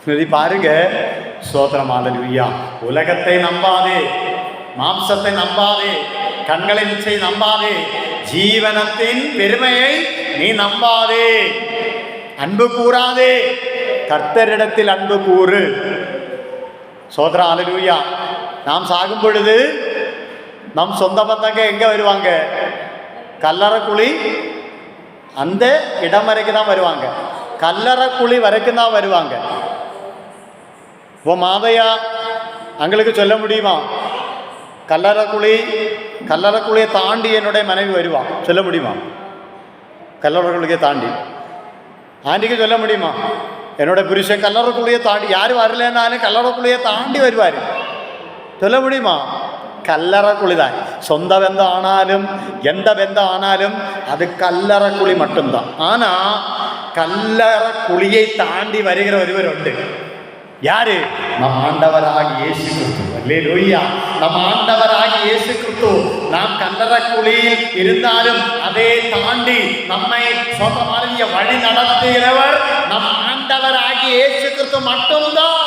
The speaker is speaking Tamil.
இது பாருங்க. ஸ்தோத்திரம், அல்லேலூயா. உலகத்தை நம்பாதே, மாம்சத்தை நம்பாதே, கண்களின் இச்சை நம்பாதே, ஜீவனத்தின் பெருமையை நீ நம்பாதே, அன்பு கூறாதே, கர்த்தரிடத்தில் அன்பு கூறு. ஸ்தோத்திரம், அல்லேலூயா. நாம் சாகும் பொழுது நம் சொந்த பந்தங்க எங்க வருவாங்க? கல்லறைக்குழி அந்த இடம் வரைக்கும் தான் வருவாங்க. கல்லறைக்குழி வரைக்கும் தான் வருவாங்க. இப்போ மாதையா அங்களுக்கு சொல்ல முடியுமா? கல்லறைக்குழியை தாண்டி என்னுடைய மனைவி வருவா, சொல்ல முடியுமா? கல்லறைக்குழியை தாண்டி ஆண்டிக்கு சொல்ல முடியுமா? என்னோட புருஷன் கல்லறைக்குழியை தாண்டி, யார் வரலன்னாலும் கல்லறைக்குழியை தாண்டி வருவார், சொல்ல முடியுமா? கல்லறைக்குழி தான். சொந்த பந்தம் ஆனாலும் எந்த பந்தம் ஆனாலும் அது கல்லறைக்குழி மட்டும்தான். ஆனால் கல்லறைக்குழியை தாண்டி வருகிற ஒருவர் உண்டு. யாரு? நம் ஆண்டவராகிய இயேசு கிறிஸ்து. அல்லேலூயா. நம் ஆண்டவராகிய இயேசு கிறிஸ்து. நாம் கல்லறைக்குழியில் இருந்தாலும் அதை தாண்டி நம்மை சொந்தமாக வழி நடத்துகிறவர் நம் ஆண்டவராகிய இயேசு கிறிஸ்து மட்டும்தான்.